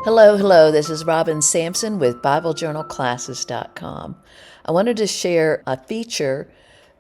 Hello, this is Robin Sampson with BibleJournalClasses.com. I wanted to share a feature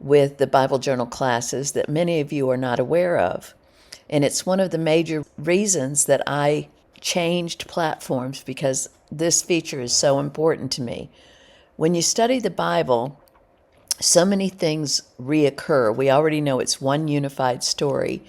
with the Bible Journal classes that many of you are not aware of. And it's one of the major reasons that I changed platforms because this feature is so important to me. When you study the Bible, so many things reoccur. We already know it's one unified story,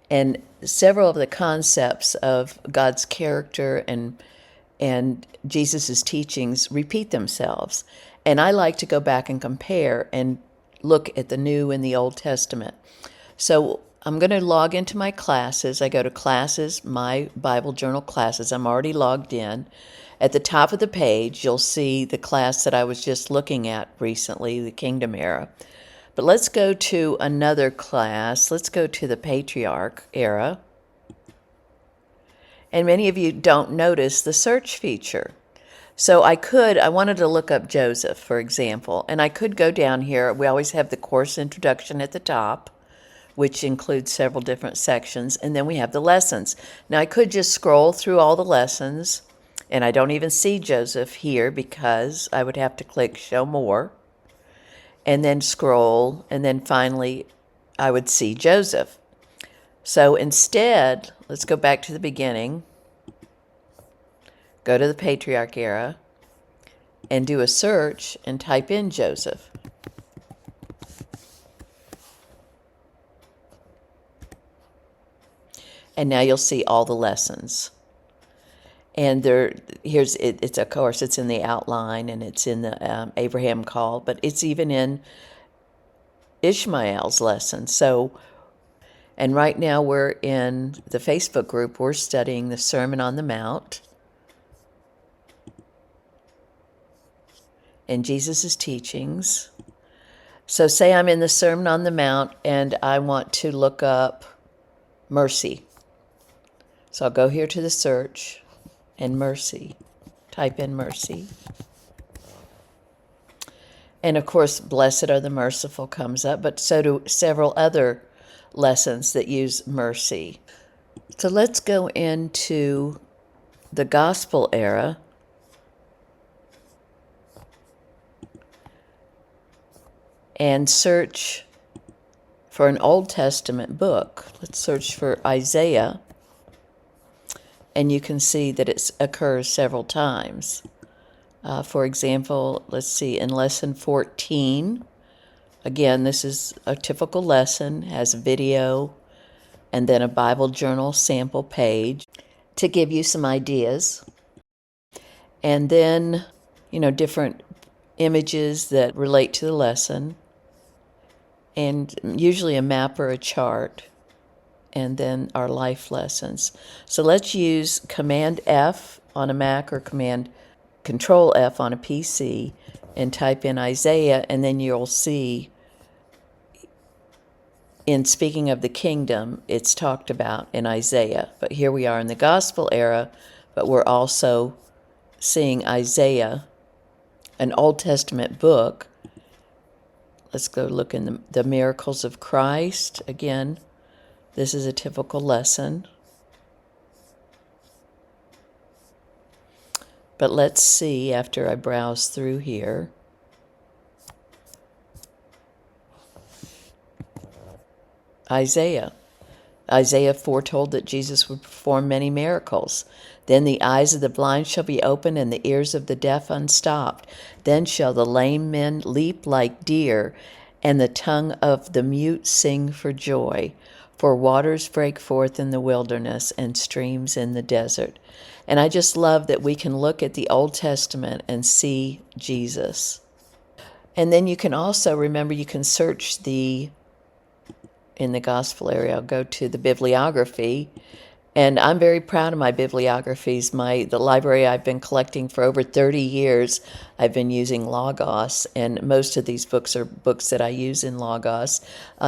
and several of the concepts of God's character and Jesus' teachings repeat themselves. And I like to go back and compare and look at the New and the Old Testament. So I'm going to log into my classes. I go to Classes, My Bible Journal Classes. I'm already logged in. At the top of the page, you'll see the class that I was just looking at recently, the Kingdom Era. But let's go to another class. Let's go to the Patriarch Era. And many of you don't notice the search feature. So I wanted to look up Joseph, for example, and I could go down here. We always have the course introduction at the top, which includes several different sections, and then we have the lessons. Now I could just scroll through all the lessons, and I don't even see Joseph here because I would have to click Show More, and then scroll, and then finally I would see Joseph. So instead, let's go back to the beginning, go to the Patriarch Era, and do a search and type in Joseph. And now you'll see all the lessons. And it's of course, it's in the outline, and it's in the Abraham call, but it's even in Ishmael's lesson. And right now we're in the Facebook group, we're studying the Sermon on the Mount and Jesus' teachings. So say I'm in the Sermon on the Mount and I want to look up mercy. So I'll go here to the search and mercy, type in mercy. And of course, blessed are the merciful comes up, but so do several other lessons that use mercy. So let's go into the Gospel Era. And search for an Old Testament book. Let's search for Isaiah. And you can see that it occurs several times. For example, let's see, in Lesson 14, again, this is a typical lesson, has video, and then a Bible Journal sample page to give you some ideas. And then, different images that relate to the lesson, and usually a map or a chart, and then our life lessons. So let's use Command F on a Mac or Control F on a PC and type in Isaiah, and then you'll see in Speaking of the Kingdom, it's talked about in Isaiah. But here we are in the Gospel Era, but we're also seeing Isaiah, an Old Testament book. Let's go look in the miracles of Christ. Again, this is a typical lesson. But let's see after I browse through here. Isaiah foretold that Jesus would perform many miracles. Then the eyes of the blind shall be opened, and the ears of the deaf unstopped. Then shall the lame men leap like deer, and the tongue of the mute sing for joy. For waters break forth in the wilderness, and streams in the desert. And I just love that we can look at the Old Testament and see Jesus. And then you can also, remember, you can search in the Gospel area, I'll go to the Bibliography, and I'm very proud of my bibliographies. The library I've been collecting for over 30 years, I've been using Logos, and most of these books are books that I use in Logos.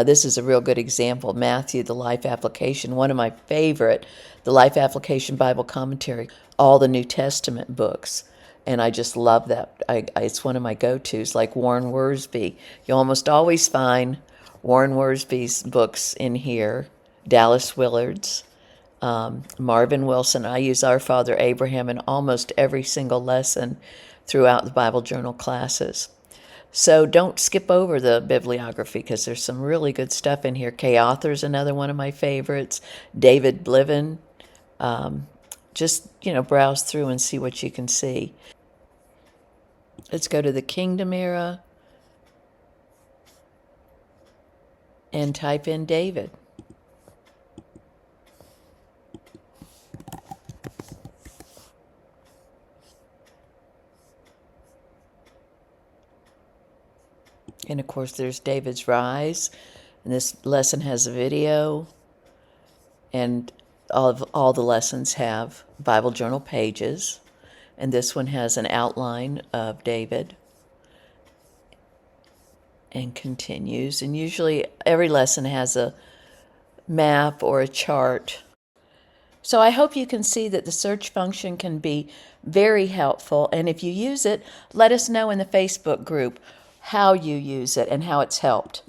This is a real good example, Matthew, the Life Application, one of my favorite, the Life Application Bible Commentary, all the New Testament books. And I just love that. It's one of my go-tos, like Warren Wiersbe. You almost always find Warren Wiersbe's books in here, Dallas Willard's, Marvin Wilson. I use Our Father Abraham in almost every single lesson throughout the Bible Journal classes. So don't skip over the bibliography because there's some really good stuff in here. Kay Author's another one of my favorites. David Bliven. Just, browse through and see what you can see. Let's go to the Kingdom Era and type in David. And of course, there's David's Rise. And this lesson has a video. And all the lessons have Bible Journal pages. And this one has an outline of David. And continues. And usually every lesson has a map or a chart. So I hope you can see that the search function can be very helpful. And if you use it, let us know in the Facebook group how you use it and how it's helped.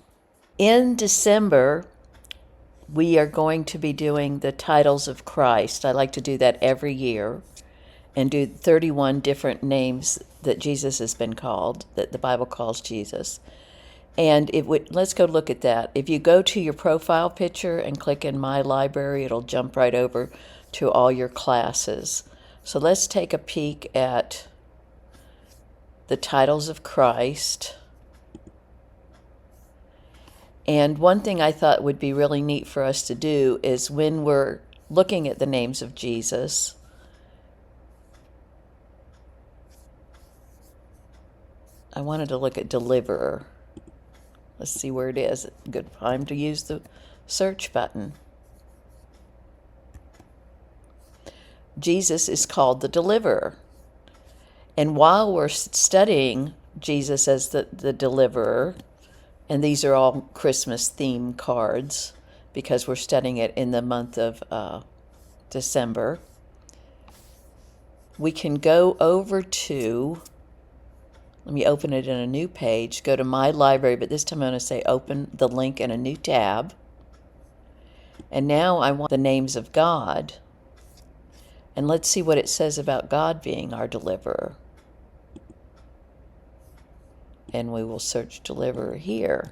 In December, we are going to be doing the titles of Christ. I like to do that every year and do 31 different names that Jesus has been called, that the Bible calls Jesus. And let's go look at that. If you go to your profile picture and click in My Library, it'll jump right over to all your classes. So let's take a peek at the titles of Christ. And one thing I thought would be really neat for us to do is when we're looking at the names of Jesus, I wanted to look at Deliverer. Let's see where it is. Good time to use the search button. Jesus is called the Deliverer. And while we're studying Jesus as the Deliverer, and these are all Christmas theme cards because we're studying it in the month of December, we can go over to, let me open it in a new page, go to My Library, but this time I'm going to say open the link in a new tab. And now I want the names of God. And let's see what it says about God being our deliverer. And we will search deliverer here.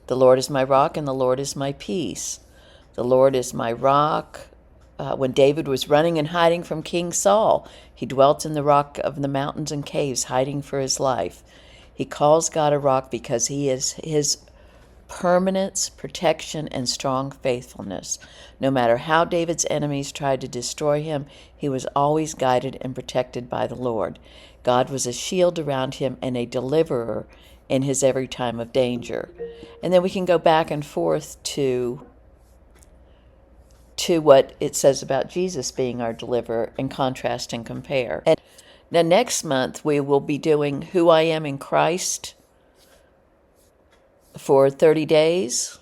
The Lord is my rock and the Lord is my peace. The Lord is my rock. When David was running and hiding from King Saul, he dwelt in the rock of the mountains and caves, hiding for his life. He calls God a rock because he is his permanence, protection, and strong faithfulness. No matter how David's enemies tried to destroy him, he was always guided and protected by the Lord. God was a shield around him and a deliverer in his every time of danger. And then we can go back and forth to what it says about Jesus being our deliverer and contrast and compare. And now next month we will be doing Who I Am in Christ for 30 days.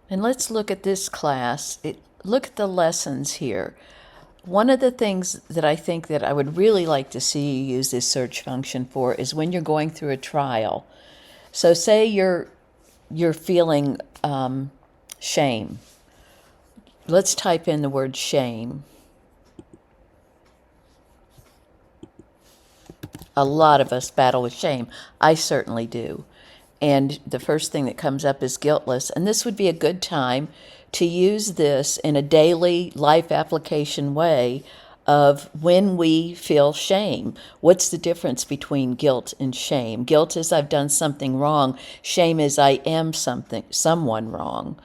And let's look at this class. Look at the lessons here. One of the things that I think that I would really like to see you use this search function for is when you're going through a trial. So say you're feeling shame. Let's type in the word shame. A lot of us battle with shame. I certainly do. And the first thing that comes up is guiltless. And this would be a good time to use this in a daily life application way of when we feel shame. What's the difference between guilt and shame? Guilt is I've done something wrong. Shame is I am someone wrong.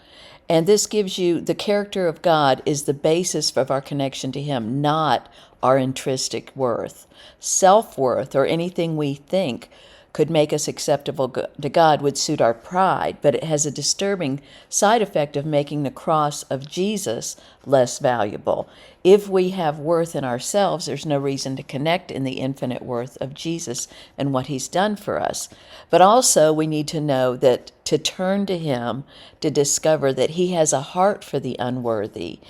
And this gives you the character of God is the basis of our connection to Him, not our intrinsic worth. Self-worth or anything we think could make us acceptable to God would suit our pride, but it has a disturbing side effect of making the cross of Jesus less valuable. If we have worth in ourselves, there's no reason to connect in the infinite worth of Jesus and what He's done for us. But also we need to know that to turn to Him to discover that He has a heart for the unworthy.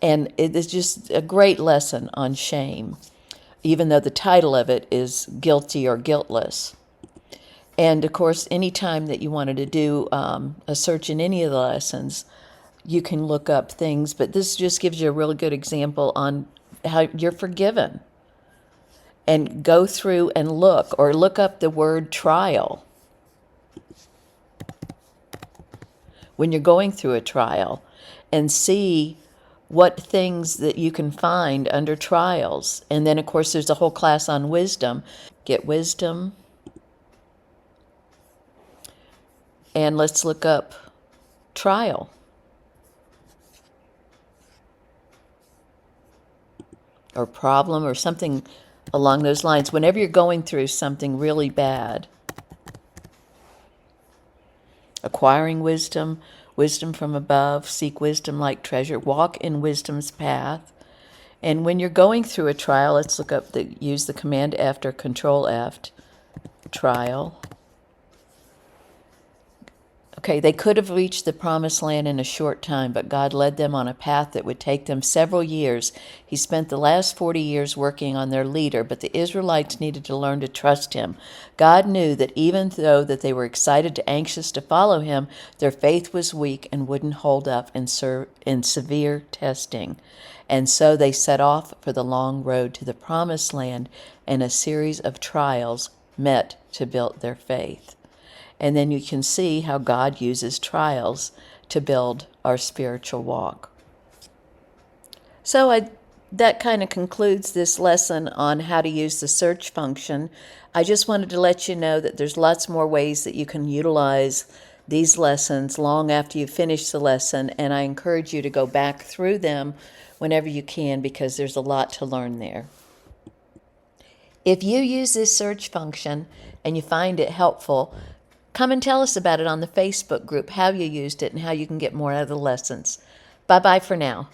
And it is just a great lesson on shame. even though the title of it is guilty or guiltless. And of course, anytime that you wanted to do a search in any of the lessons, you can look up things, but this just gives you a really good example on how you're forgiven. And go through and look, or look up the word trial when you're going through a trial, and see what things that you can find under trials. And then, of course, there's a whole class on wisdom. Get wisdom. And let's look up trial. Or problem, or something along those lines. Whenever you're going through something really bad. Acquiring wisdom, wisdom from above, seek wisdom like treasure, walk in wisdom's path. And when you're going through a trial, let's look up use the Command F or Control F, trial. Okay, they could have reached the promised land in a short time, but God led them on a path that would take them several years. He spent the last 40 years working on their leader, but the Israelites needed to learn to trust him. God knew that even though that they were excited and anxious to follow him, their faith was weak and wouldn't hold up in severe testing. And so they set off for the long road to the promised land, and a series of trials met to build their faith. And then you can see how God uses trials to build our spiritual walk. So that kind of concludes this lesson on how to use the search function. I just wanted to let you know that there's lots more ways that you can utilize these lessons long after you finish the lesson, and I encourage you to go back through them whenever you can, because there's a lot to learn there. If you use this search function and you find it helpful, come and tell us about it on the Facebook group, how you used it and how you can get more out of the lessons. Bye-bye for now.